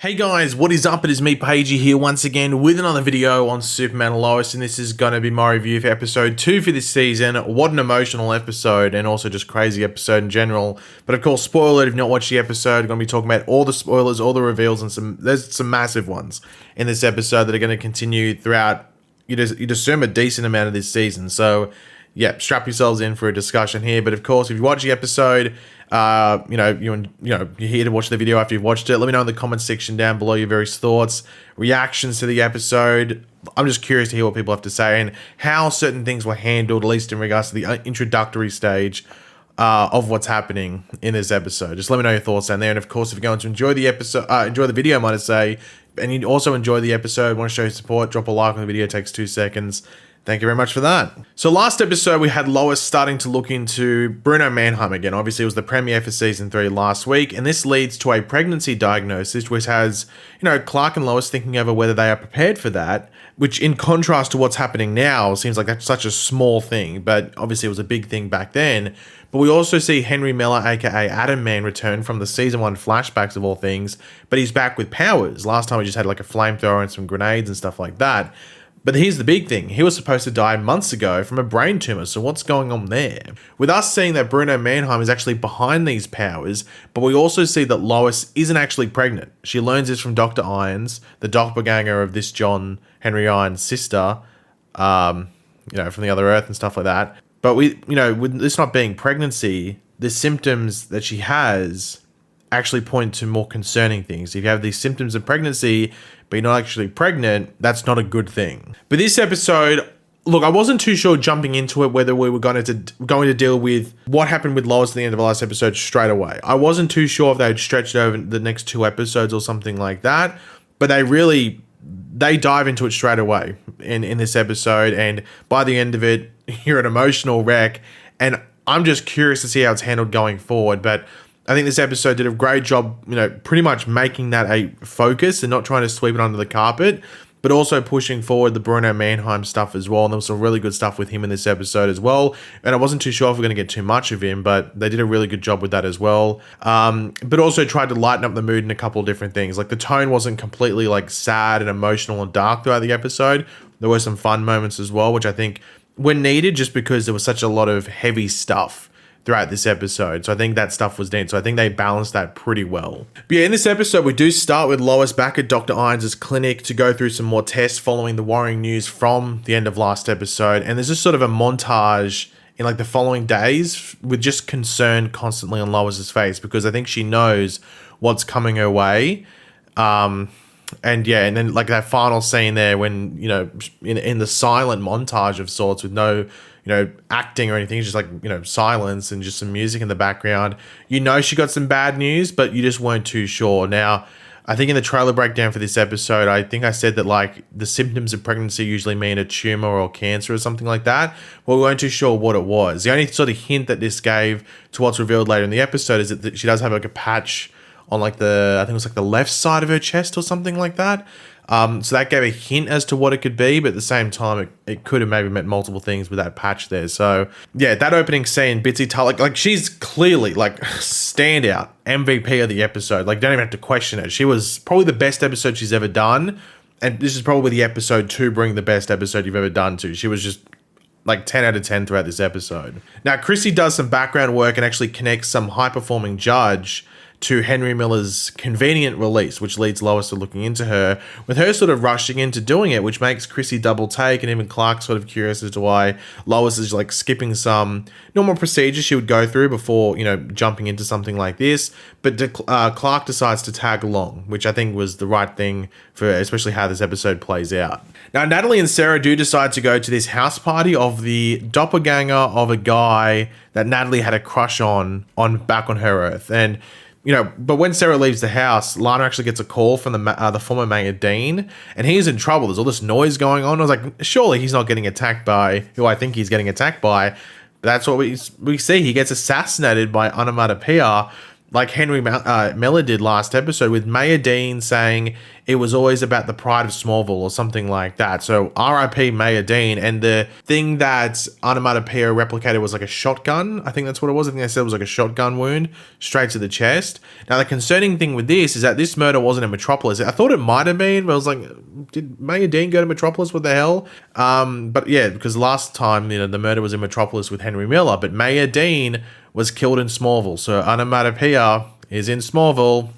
Hey guys, what is up? It is me, Pagey, here once again with another video on Superman and Lois, and this is going to be my review for episode 2 for this season. What an emotional episode, and also just crazy episode in general. But of course, spoiler alert, if you've not watched the episode, I'm going to be talking about all the spoilers, all the reveals, and there's some massive ones in this episode that are going to continue throughout, you'd assume, a decent amount of this season. So yeah, strap yourselves in for a discussion here. But of course, if you watch the episode, you're here to watch the video after you've watched it. Let me know in the comments section down below your various thoughts, reactions to the episode. I'm just curious to hear what people have to say and how certain things were handled, at least in regards to the introductory stage of what's happening in this episode. Just let me know your thoughts down there. And of course, if you're going to enjoy the episode, enjoy the video, I might say, and you also enjoy the episode, want to show your support, drop a like on the video. It takes 2 seconds. Thank you very much for that. So last episode, we had Lois starting to look into Bruno Mannheim again. Obviously, it was the premiere for season 3 last week, and this leads to a pregnancy diagnosis, which has, Clark and Lois thinking over whether they are prepared for that, which in contrast to what's happening now, seems like that's such a small thing, but obviously it was a big thing back then. But we also see Henry Miller, aka Atom Man, return from the season 1 flashbacks of all things, but he's back with powers. Last time we just had like a flamethrower and some grenades and stuff like that. But here's the big thing. He was supposed to die months ago from a brain tumor, so what's going on there? With us seeing that Bruno Mannheim is actually behind these powers, but we also see that Lois isn't actually pregnant. She learns this from Dr. Irons, the doppelganger of this John Henry Irons' sister, from the other Earth and stuff like that. But with this not being pregnancy, the symptoms that she has actually point to more concerning things. If you have these symptoms of pregnancy, but you're not actually pregnant, that's not a good thing. But this episode, look, I wasn't too sure jumping into it whether we were going to deal with what happened with Lois at the end of the last episode straight away. I wasn't too sure if they had stretched over the next 2 episodes or something like that, but they dive into it straight away in this episode, and by the end of it, you're an emotional wreck, and I'm just curious to see how it's handled going forward. But I think this episode did a great job, pretty much making that a focus and not trying to sweep it under the carpet, but also pushing forward the Bruno Mannheim stuff as well. And there was some really good stuff with him in this episode as well. And I wasn't too sure if we're going to get too much of him, but they did a really good job with that as well. But also tried to lighten up the mood in a couple of different things. Like the tone wasn't completely like sad and emotional and dark throughout the episode. There were some fun moments as well, which I think were needed just because there was such a lot of heavy stuff throughout this episode. So I think that stuff was needed. So I think they balanced that pretty well. But yeah, in this episode, we do start with Lois back at Dr. Irons' clinic to go through some more tests following the worrying news from the end of last episode. And there's just sort of a montage in like the following days with just concern constantly on Lois's face, because I think she knows what's coming her way. And then like that final scene there when, in the silent montage of sorts with no, acting or anything, it's just like, silence and just some music in the background. She got some bad news, but you just weren't too sure. Now, I think in the trailer breakdown for this episode, I think I said that like the symptoms of pregnancy usually mean a tumor or cancer or something like that. Well, we weren't too sure what it was. The only sort of hint that this gave to what's revealed later in the episode is that she does have like a patch on like I think it was like the left side of her chest or something like that. So that gave a hint as to what it could be, but at the same time, it could have maybe meant multiple things with that patch there. So yeah, that opening scene, Bitsy Tulloch, like she's clearly like standout MVP of the episode. Like don't even have to question it. She was probably the best episode she's ever done. And this is probably the episode to bring the best episode you've ever done to. She was just like 10 out of 10 throughout this episode. Now, Chrissy does some background work and actually connects some high-performing judge to Henry Miller's convenient release, which leads Lois to looking into her, with her sort of rushing into doing it, which makes Chrissy double take, and even Clark sort of curious as to why Lois is like skipping some normal procedures she would go through before, jumping into something like this. But Clark decides to tag along, which I think was the right thing for especially how this episode plays out. Now, Natalie and Sarah do decide to go to this house party of the doppelganger of a guy that Natalie had a crush on back on her Earth. And but when Sarah leaves the house, Lana actually gets a call from the former mayor Dean, and he's in trouble. There's all this noise going on. I was like, surely he's not getting attacked by who I think he's getting attacked by. But that's what we see. He gets assassinated by Onomatopoeia, like Henry Miller did last episode with Maya Dean saying it was always about the pride of Smallville or something like that. So R.I.P. Maya Dean. And the thing that Onomatopoeia replicated was like a shotgun. I think that's what it was. I think they said it was like a shotgun wound straight to the chest. Now, the concerning thing with this is that this murder wasn't in Metropolis. I thought it might have been, but I was like, did Maya Dean go to Metropolis? What the hell? But yeah, because last time, the murder was in Metropolis with Henry Miller, but Maya Dean was killed in Smallville. So Onomatopoeia is in Smallville.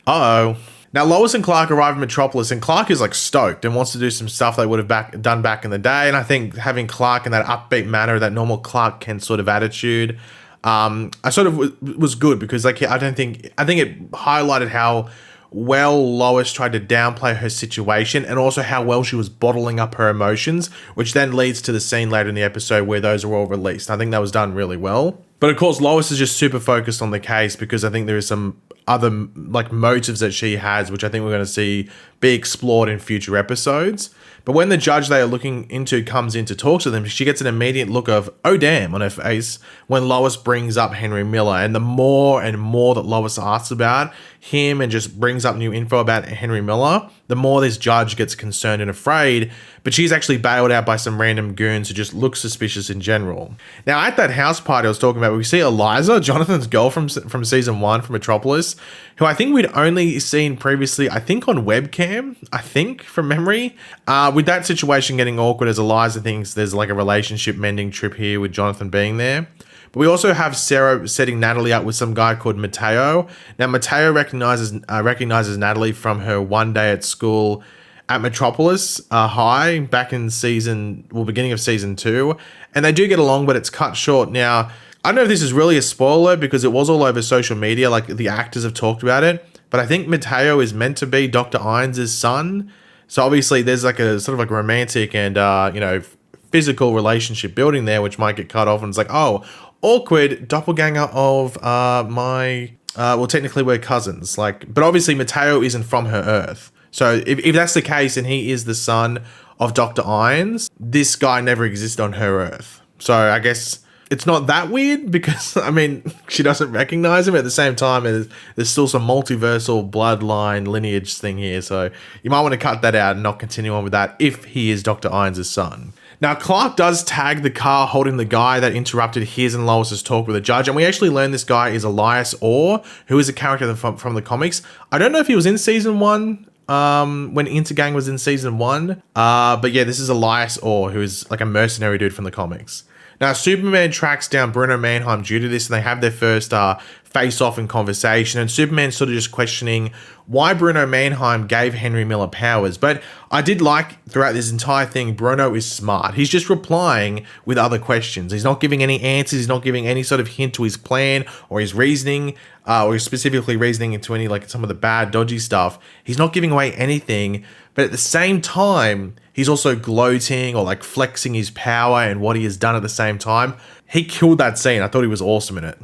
Uh-oh. Now, Lois and Clark arrive in Metropolis, and Clark is like stoked and wants to do some stuff they would have done back in the day. And I think having Clark in that upbeat manner, that normal Clark Kent sort of attitude, I sort of was good because like I think it highlighted how well Lois tried to downplay her situation and also how well she was bottling up her emotions, which then leads to the scene later in the episode where those are all released. I think that was done really well. But of course, Lois is just super focused on the case because I think there is some other like motives that she has, which I think we're going to see be explored in future episodes. But when the judge they are looking into comes in to talk to them, she gets an immediate look of, oh damn, on her face when Lois brings up Henry Miller. And the more and more that Lois asks about him and just brings up new info about Henry Miller, the more this judge gets concerned and afraid. But she's actually bailed out by some random goons who just look suspicious in general. Now, at that house party I was talking about, we see Eliza, Jonathan's girl from season 1 from Metropolis, who I think we'd only seen previously, I think on webcam, from memory. With that situation getting awkward as Eliza thinks there's like a relationship mending trip here with Jonathan being there. But we also have Sarah setting Natalie up with some guy called Mateo. Now, Mateo recognizes Natalie from her one day at school at Metropolis High back in beginning of season 2. And they do get along, but it's cut short. Now, I don't know if this is really a spoiler because it was all over social media, like the actors have talked about it. But I think Mateo is meant to be Dr. Irons' son. So obviously there's like a sort of like romantic and, physical relationship building there, which might get cut off. And it's like, oh, awkward doppelganger of technically we're cousins. But obviously Mateo isn't from her Earth. So if that's the case and he is the son of Dr. Irons, this guy never existed on her Earth. So I guess it's not that weird because, I mean, she doesn't recognize him. At the same time, there's still some multiversal bloodline lineage thing here. So you might want to cut that out and not continue on with that if he is Dr. Irons' son. Now, Clark does tag the car holding the guy that interrupted his and Lois's talk with the judge. And we actually learn this guy is Elias Orr, who is a character from the comics. I don't know if he was in season 1. When Intergang was in season 1. But yeah, this is Elias Orr, who is like a mercenary dude from the comics. Now, Superman tracks down Bruno Mannheim due to this, and they have their first face-off and conversation, and Superman's sort of just questioning why Bruno Mannheim gave Henry Miller powers. But I did like, throughout this entire thing, Bruno is smart. He's just replying with other questions. He's not giving any answers. He's not giving any sort of hint to his plan or his reasoning, or specifically reasoning into any, like, some of the bad, dodgy stuff. He's not giving away anything, but at the same time, he's also gloating or like flexing his power and what he has done at the same time. He killed that scene. I thought he was awesome in it.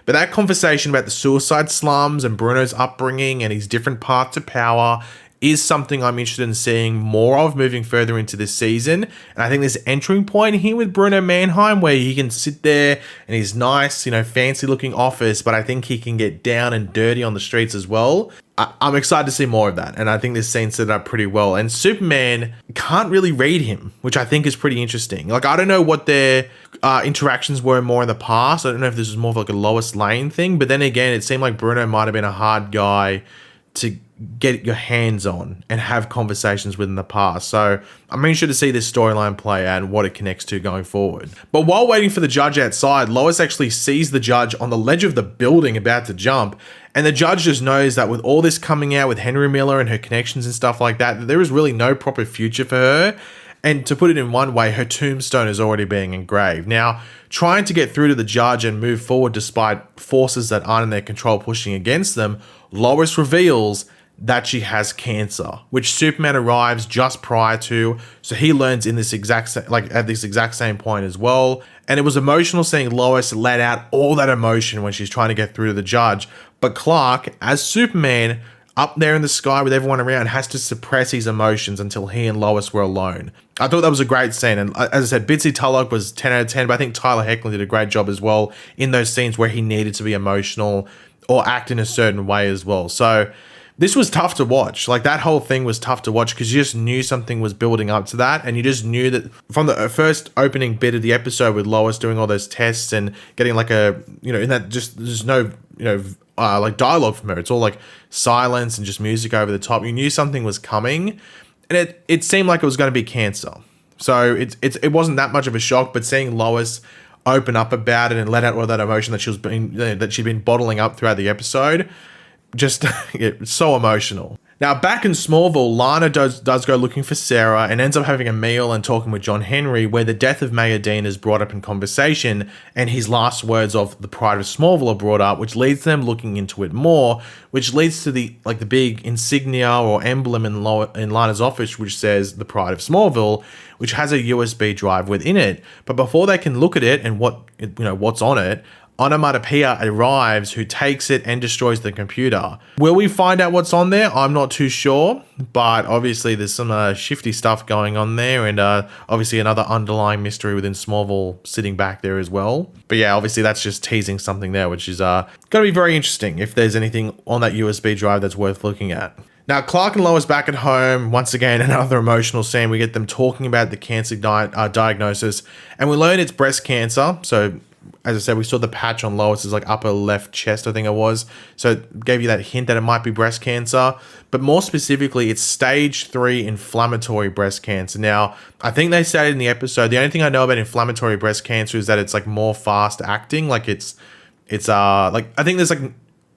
But that conversation about the suicide slums and Bruno's upbringing and his different path to power is something I'm interested in seeing more of moving further into this season. And I think there's an entering point here with Bruno Mannheim where he can sit there in his nice, fancy looking office, but I think he can get down and dirty on the streets as well. I'm excited to see more of that. And I think this scene set it up pretty well. And Superman can't really read him, which I think is pretty interesting. Like, I don't know what their interactions were more in the past. I don't know if this was more of like a Lois Lane thing, but then again, it seemed like Bruno might have been a hard guy to get your hands on and have conversations with in the past. So I'm interested to see this storyline play out and what it connects to going forward. But while waiting for the judge outside, Lois actually sees the judge on the ledge of the building about to jump. And the judge just knows that with all this coming out with Henry Miller and her connections and stuff like that, there is really no proper future for her. And to put it in one way, her tombstone is already being engraved. Now, trying to get through to the judge and move forward despite forces that aren't in their control pushing against them, Lois reveals that she has cancer, which Superman arrives just prior to, so he learns in this at this exact same point as well. And it was emotional seeing Lois let out all that emotion when she's trying to get through to the judge. But Clark, as Superman, up there in the sky with everyone around, has to suppress his emotions until he and Lois were alone. I thought that was a great scene. And as I said, Bitsy Tulloch was 10 out of 10, but I think Tyler Hoechlin did a great job as well in those scenes where he needed to be emotional or act in a certain way as well. So this was tough to watch. Like, that whole thing was tough to watch because you just knew something was building up to that, and you just knew that from the first opening bit of the episode with Lois doing all those tests and getting like a, in that just there's no, like dialogue from her. It's all like silence and just music over the top. You knew something was coming, and it seemed like it was going to be cancer. So it wasn't that much of a shock, but seeing Lois open up about it and let out all that emotion that she'd been bottling up throughout the episode, just so emotional. Now, back in Smallville, Lana does go looking for Sarah and ends up having a meal and talking with John Henry, where the death of Mayor Dean is brought up in conversation, and his last words of the pride of Smallville are brought up, which leads them looking into it more, which leads to the big insignia or emblem in Lana's office, which says the pride of Smallville, which has a USB drive within it. But before they can look at it and what's on it, Onomatopoeia arrives, who takes it and destroys the computer. Will we find out what's on there? I'm not too sure, but obviously there's some shifty stuff going on there, and obviously another underlying mystery within Smallville sitting back there as well. But yeah, obviously that's just teasing something there, which is going to be very interesting if there's anything on that USB drive that's worth looking at. Now, Clark and Lois back at home, once again, another emotional scene. We get them talking about the cancer diagnosis, and we learn it's breast cancer. So, as I said, we saw the patch on Lois's upper left chest, I think it was. So it gave you that hint that it might be breast cancer. But more specifically, it's stage 3 inflammatory breast cancer. Now, I think they said in the episode, the only thing I know about inflammatory breast cancer is that it's more fast acting. I think there's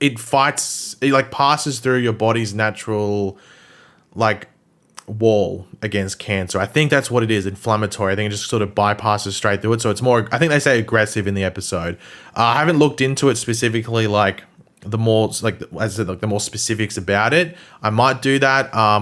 it passes through your body's natural wall against cancer. I think that's what it is, inflammatory. I think it just sort of bypasses straight through it. So it's more, I think they say aggressive in the episode. I haven't looked into it specifically, the more, as I said, the more specifics about it. I might do that, I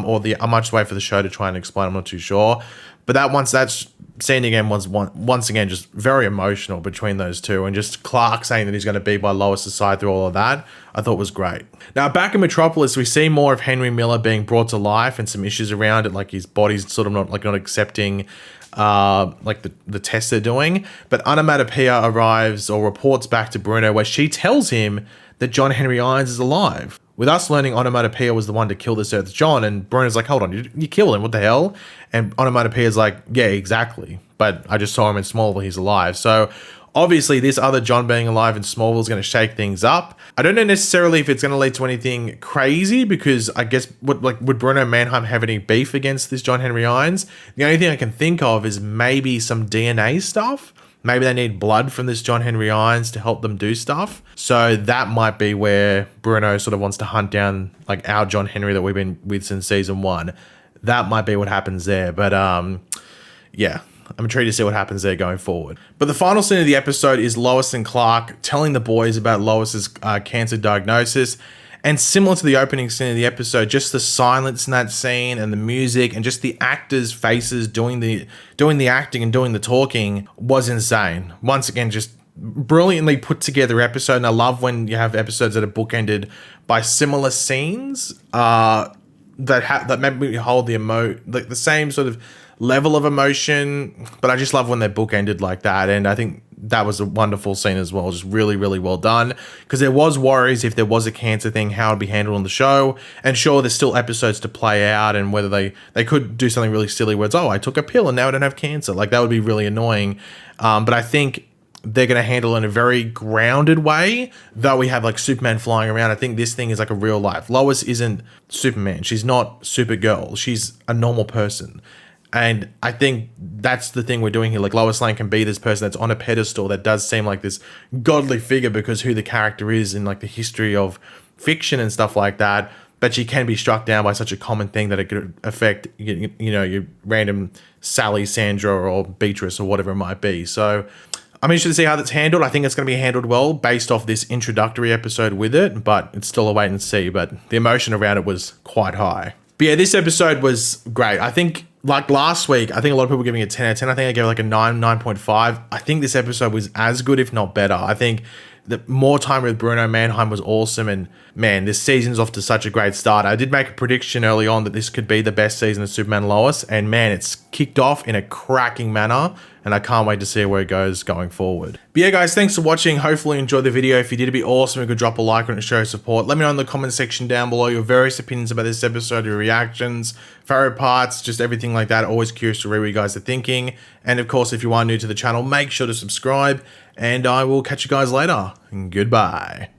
might just wait for the show to try and explain. I'm not too sure. But that's scene again was once again just very emotional between those two, and just Clark saying that he's going to be by Lois's side through all of that, I thought was great. Now, back in Metropolis, we see more of Henry Miller being brought to life and some issues around it, his body's sort of not accepting the tests they're doing. But Onomatopoeia arrives or reports back to Bruno, where she tells him that John Henry Irons is alive. With us learning Onomatopoeia was the one to kill this Earth's John, and Bruno's like, hold on, you killed him, what the hell? And Onomatopoeia's like, yeah, exactly. But I just saw him in Smallville, he's alive. So obviously this other John being alive in Smallville is going to shake things up. I don't know necessarily if it's going to lead to anything crazy, because I guess, would Bruno Mannheim have any beef against this John Henry Irons? The only thing I can think of is maybe some DNA stuff. Maybe they need blood from this John Henry Irons to help them do stuff. So that might be where Bruno sort of wants to hunt down our John Henry that we've been with since season 1. That might be what happens there. But yeah, I'm intrigued to see what happens there going forward. But the final scene of the episode is Lois and Clark telling the boys about Lois's cancer diagnosis. And similar to the opening scene of the episode, just the silence in that scene and the music and just the actors' faces doing the acting and doing the talking was insane. Once again, just brilliantly put together episode. And I love when you have episodes that are bookended by similar scenes that maybe hold the same sort of level of emotion. But I just love when they're bookended like that. And I think that was a wonderful scene as well. Just really, really well done. Because there was worries if there was a cancer thing, how it'd be handled on the show. And sure, there's still episodes to play out, and whether they could do something really silly where it's, oh, I took a pill and now I don't have cancer. That would be really annoying. But I think they're going to handle it in a very grounded way, though we have Superman flying around. I think this thing is a real life. Lois isn't Superman. She's not Supergirl. She's a normal person. And I think that's the thing we're doing here. Lois Lane can be this person that's on a pedestal that does seem like this godly figure because who the character is in the history of fiction and stuff like that. But she can be struck down by such a common thing that it could affect, your random Sally, Sandra, or Beatrice, or whatever it might be. So I'm interested to see how that's handled. I think it's going to be handled well based off this introductory episode with it, but it's still a wait and see. But the emotion around it was quite high. But yeah, this episode was great. I think, last week, I think a lot of people were giving it 10 out of 10. I think I gave it a 9.5. I think this episode was as good, if not better. I think the more time with Bruno Mannheim was awesome. And man, this season's off to such a great start. I did make a prediction early on that this could be the best season of Superman and Lois, and man, it's kicked off in a cracking manner, and I can't wait to see where it goes going forward. But yeah, guys, thanks for watching. Hopefully you enjoyed the video. If you did, it'd be awesome if you could drop a like on it to show support. Let me know in the comment section down below your various opinions about this episode, your reactions, favorite parts, just everything like that. Always curious to read what you guys are thinking. And of course, if you are new to the channel, make sure to subscribe, and I will catch you guys later. Goodbye.